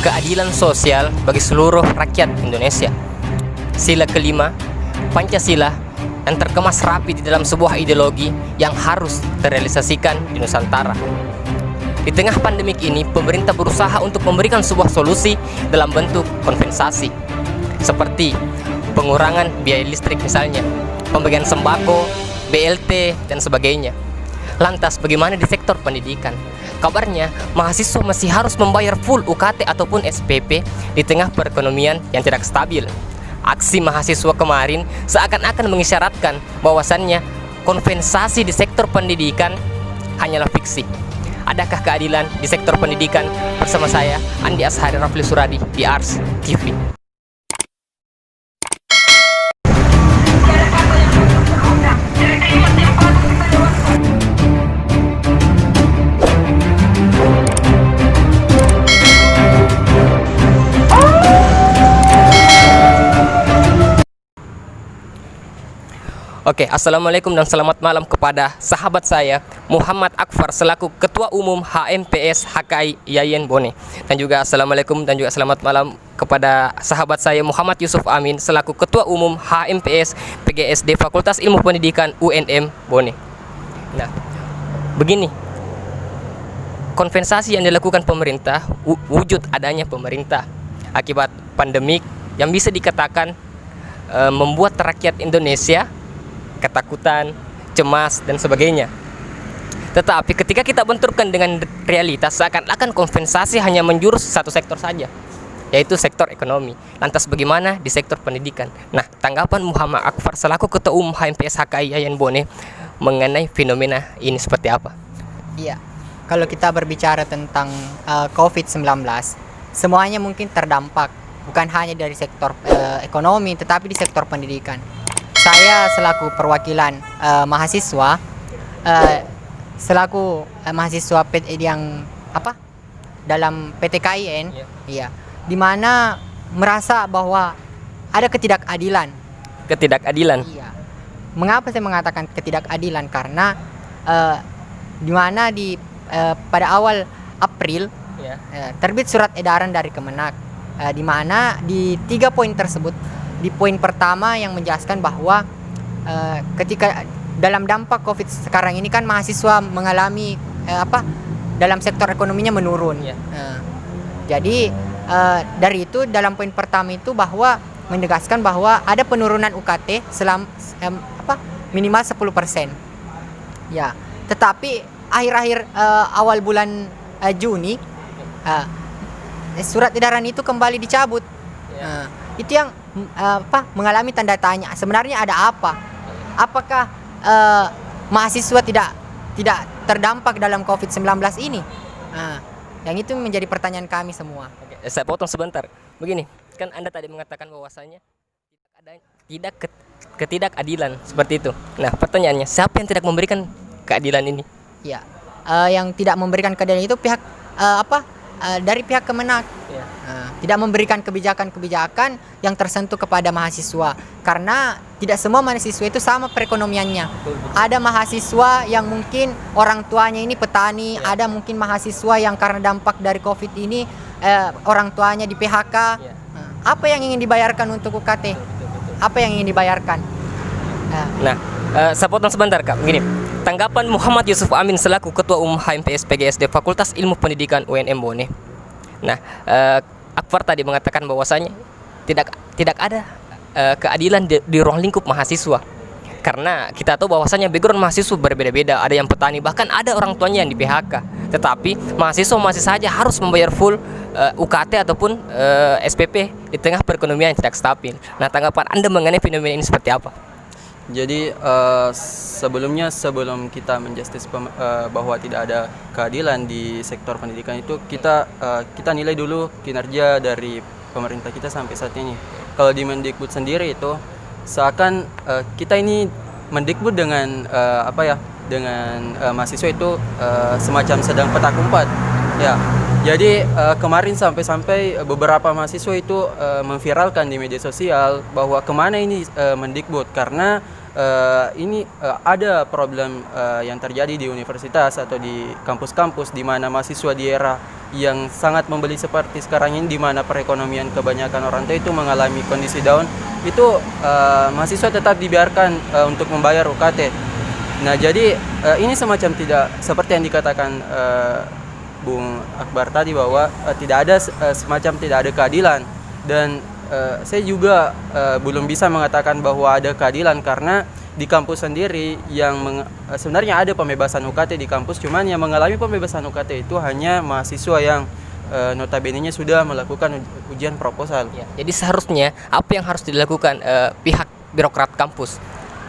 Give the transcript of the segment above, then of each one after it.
keadilan sosial bagi seluruh rakyat Indonesia. Sila kelima, Pancasila, yang terkemas rapi di dalam sebuah ideologi yang harus terrealisasikan di Nusantara. Di tengah pandemik ini, pemerintah berusaha untuk memberikan sebuah solusi dalam bentuk kompensasi, seperti pengurangan biaya listrik misalnya, pembagian sembako, BLT, dan sebagainya. Lantas bagaimana di sektor pendidikan? Kabarnya mahasiswa masih harus membayar full UKT ataupun SPP di tengah perekonomian yang tidak stabil. Aksi mahasiswa kemarin seakan-akan mengisyaratkan bahwasannya kompensasi di sektor pendidikan hanyalah fiksi. Adakah keadilan di sektor pendidikan? Bersama saya, Andi Ashari Rafli Suradi di Ars TV. Oke, assalamualaikum dan selamat malam kepada sahabat saya Muhammad Akfar selaku Ketua Umum HMPS HKI Yayan Bone, dan juga assalamualaikum dan juga selamat malam kepada sahabat saya Muhammad Yusuf Amin selaku Ketua Umum HMPS PGSD Fakultas Ilmu Pendidikan UNM Bone. Nah, begini, kompensasi yang dilakukan pemerintah, wujud adanya pemerintah akibat pandemik yang bisa dikatakan membuat rakyat Indonesia ketakutan, cemas, dan sebagainya. Tetapi ketika kita benturkan dengan realitas, seakan-akan kompensasi hanya menjurus satu sektor saja, yaitu sektor ekonomi. Lantas bagaimana di sektor pendidikan? Nah, tanggapan Muhammad Akfar selaku Ketua Umum HMPS HKI Yayan Bone mengenai fenomena ini seperti apa? Iya, kalau kita berbicara tentang COVID-19, semuanya mungkin terdampak, bukan hanya dari sektor ekonomi, tetapi di sektor pendidikan. Saya selaku perwakilan mahasiswa, mahasiswa yang dalam PT KIN, iya, di mana merasa bahwa ada ketidakadilan. Ketidakadilan. Iya. Mengapa saya mengatakan ketidakadilan? Karena di mana pada awal April terbit surat edaran dari Kemenak, di mana di 3 poin tersebut. Di poin pertama yang menjelaskan bahwa ketika dalam dampak COVID sekarang ini kan mahasiswa mengalami dalam sektor ekonominya menurun. Jadi dari itu dalam poin pertama itu bahwa menegaskan bahwa ada penurunan UKT minimal 10%. Ya, tetapi akhir-akhir awal bulan Juni surat edaran itu kembali dicabut. Itu yang mengalami tanda tanya. Sebenarnya ada apa? Apakah mahasiswa tidak terdampak dalam COVID-19 ini? Yang itu menjadi pertanyaan kami semua. Oke, saya potong sebentar. Begini, kan Anda tadi mengatakan bahwasannya ketidakadilan seperti itu. Nah, pertanyaannya, siapa yang tidak memberikan keadilan ini? Ya, yang tidak memberikan keadilan itu pihak dari pihak Kemenak. Tidak memberikan kebijakan-kebijakan yang tersentuh kepada mahasiswa, karena tidak semua mahasiswa itu sama perekonomiannya. Ada mahasiswa yang mungkin orang tuanya ini petani, ada mungkin mahasiswa yang karena dampak dari COVID ini orang tuanya di PHK. Apa yang ingin dibayarkan untuk UKT? Apa yang ingin dibayarkan? Saya potong sebentar, Kak. Begini, tanggapan Muhammad Yusuf Amin selaku Ketua Umum HMPS PGSD Fakultas Ilmu Pendidikan UNM Bone. Nah, Akfar tadi mengatakan bahwasanya tidak ada keadilan di ruang lingkup mahasiswa, karena kita tahu bahwasanya background mahasiswa berbeda-beda. Ada yang petani, bahkan ada orang tuanya yang di PHK. Tetapi mahasiswa masih saja harus membayar full UKT ataupun SPP di tengah perekonomian yang tidak stabil. Nah, tanggapan Anda mengenai fenomena ini seperti apa? Jadi sebelum kita menjustis bahwa tidak ada keadilan di sektor pendidikan itu, kita nilai dulu kinerja dari pemerintah kita sampai saat ini. Kalau di Mendikbud sendiri itu seakan kita ini Mendikbud dengan mahasiswa itu semacam sedang petak umpet. Ya. Jadi kemarin sampai beberapa mahasiswa itu memviralkan di media sosial bahwa kemana ini Mendikbud, karena ada problem yang terjadi di universitas atau di kampus-kampus di mana mahasiswa di era yang sangat membeli seperti sekarang ini, di mana perekonomian kebanyakan orang tua itu mengalami kondisi down, itu mahasiswa tetap dibiarkan untuk membayar UKT. Nah, jadi ini semacam tidak seperti yang dikatakan Bung Akbar tadi, bahwa tidak ada semacam tidak ada keadilan. Dan saya juga belum bisa mengatakan bahwa ada keadilan, karena di kampus sendiri yang sebenarnya ada pembebasan UKT di kampus, cuman yang mengalami pembebasan UKT itu hanya mahasiswa yang notabene-nya sudah melakukan ujian proposal. Ya, jadi seharusnya apa yang harus dilakukan pihak birokrat kampus?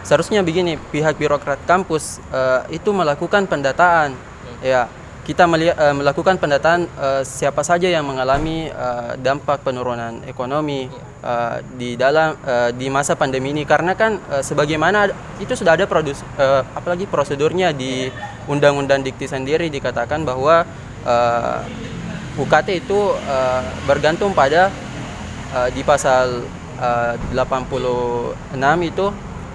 Seharusnya begini, pihak birokrat kampus itu melakukan pendataan. Ya, kita melakukan pendataan siapa saja yang mengalami dampak penurunan ekonomi di masa pandemi ini, karena kan sebagaimana itu sudah ada apalagi prosedurnya di Undang-Undang Dikti sendiri dikatakan bahwa UKT itu bergantung pada di pasal 86 itu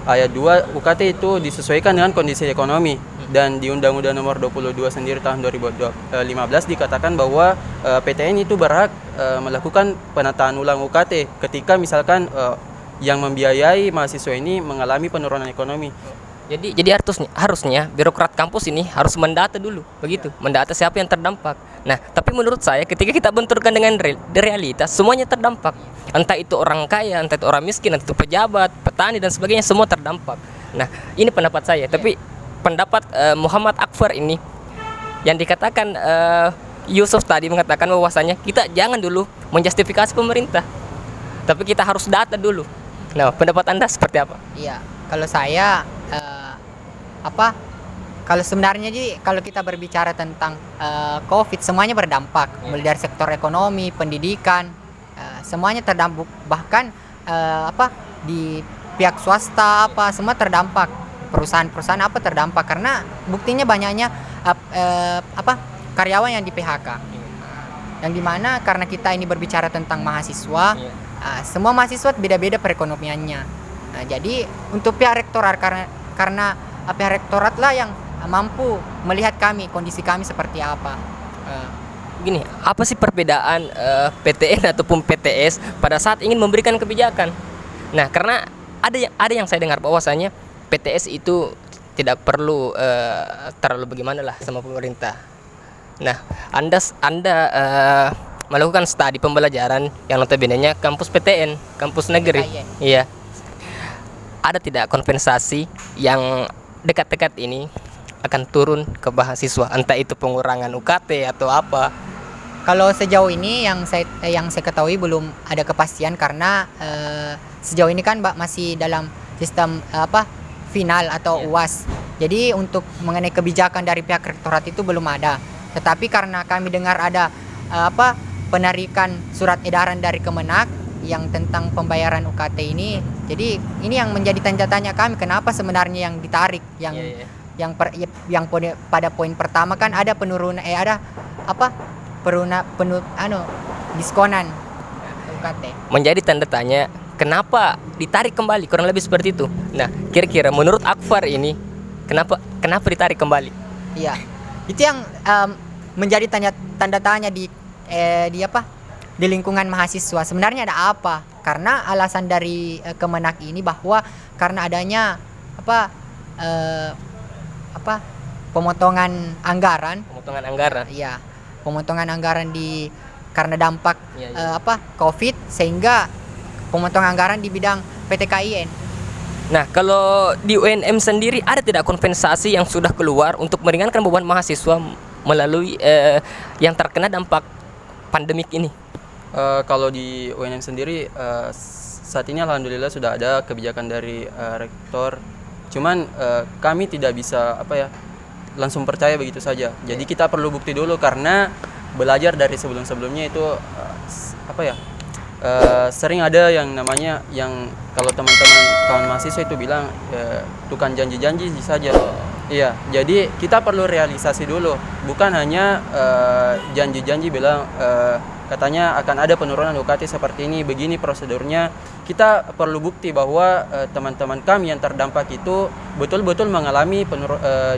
ayat 2, UKT itu disesuaikan dengan kondisi ekonomi. Dan di Undang-Undang Nomor 22 sendiri tahun 2015 dikatakan bahwa PTN itu berhak melakukan penataan ulang UKT ketika misalkan yang membiayai mahasiswa ini mengalami penurunan ekonomi. Jadi harusnya birokrat kampus ini harus mendata dulu, begitu, mendata siapa yang terdampak. Nah, tapi menurut saya ketika kita benturkan dengan realitas, semuanya terdampak. Entah itu orang kaya, entah itu orang miskin, entah itu pejabat, petani dan sebagainya, semua terdampak. Nah, ini pendapat saya. Tapi pendapat Muhammad Akbar ini yang dikatakan Yusuf tadi mengatakan bahwasanya kita jangan dulu menjustifikasi pemerintah, tapi kita harus data dulu. Nah, pendapat Anda seperti apa? Iya, kalau saya kalau sebenarnya jadi kalau kita berbicara tentang COVID, semuanya berdampak, mulai dari sektor ekonomi, pendidikan, semuanya terdampak. Bahkan di pihak swasta semua terdampak, perusahaan-perusahaan terdampak, karena buktinya banyaknya karyawan yang di PHK. Yang dimana karena kita ini berbicara tentang mahasiswa, semua mahasiswa beda-beda perekonomiannya. Nah, jadi untuk pihak rektorat, karena pihak rektorat lah yang mampu melihat kondisi kami seperti apa. Gini, apa sih perbedaan PTN ataupun PTS pada saat ingin memberikan kebijakan? Nah, karena ada yang saya dengar bahwasanya PTS itu tidak perlu terlalu bagaimana lah sama pemerintah. Nah, Anda melakukan studi pembelajaran yang notabene-nya kampus PTN, kampus negeri. Iya. Ada tidak kompensasi yang dekat-dekat ini akan turun ke mahasiswa, entah itu pengurangan UKT atau apa? Kalau sejauh ini yang saya ketahui belum ada kepastian, karena sejauh ini kan masih dalam sistem final atau UAS. Jadi untuk mengenai kebijakan dari pihak rektorat itu belum ada. Tetapi karena kami dengar ada penarikan surat edaran dari Kemenak yang tentang pembayaran UKT ini, jadi ini yang menjadi tanda tanya kami, kenapa sebenarnya yang ditarik, yang pada poin pertama kan ada penurunan diskonan UKT. Menjadi tanda tanya kenapa ditarik kembali, kurang lebih seperti itu. Nah, kira-kira menurut Akbar ini kenapa ditarik kembali? Iya, itu yang menjadi tanda tanya di lingkungan mahasiswa. Sebenarnya ada apa? Karena alasan dari Kemenak ini bahwa karena adanya pemotongan anggaran. Iya, pemotongan anggaran karena dampak COVID, sehingga pemotongan anggaran di bidang PTKIN. Nah, kalau di UNM sendiri ada tidak kompensasi yang sudah keluar untuk meringankan beban mahasiswa melalui yang terkena dampak pandemik ini? Kalau di UNM sendiri saat ini alhamdulillah sudah ada kebijakan dari rektor. Cuman kami tidak bisa langsung percaya begitu saja. Jadi kita perlu bukti dulu, karena belajar dari sebelum-sebelumnya itu sering ada yang namanya yang kalau teman-teman kawan mahasiswa itu bilang tukang janji-janji saja. Iya, jadi kita perlu realisasi dulu, bukan hanya janji-janji bilang katanya akan ada penurunan UKT seperti ini, begini prosedurnya. Kita perlu bukti bahwa teman-teman kami yang terdampak itu betul-betul mengalami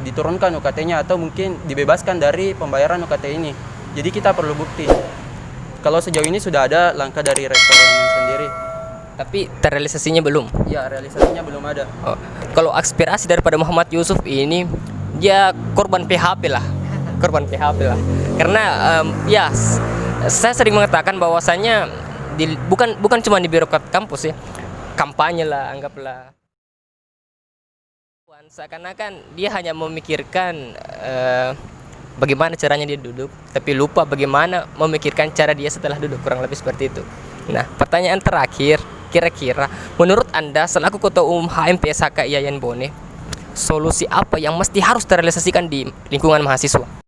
diturunkan UKT-nya atau mungkin dibebaskan dari pembayaran UKT ini. Jadi kita perlu bukti. Kalau sejauh ini sudah ada langkah dari rektor sendiri. Tapi terrealisasinya belum. Ya, realisasinya belum ada. Oh, kalau aspirasi daripada Muhammad Yusuf ini, dia korban PHP lah. Korban PHP lah. Karena ya saya sering mengatakan bahwasanya bukan cuma di birokrat kampus ya, kampanye lah anggaplah. Seakan-akan dia hanya memikirkan bagaimana caranya dia duduk, tapi lupa bagaimana memikirkan cara dia setelah duduk, kurang lebih seperti itu. Nah, pertanyaan terakhir, kira-kira menurut Anda selaku Ketua Umum HMPSHK Yayan Bone, solusi apa yang mesti harus terrealisasikan di lingkungan mahasiswa?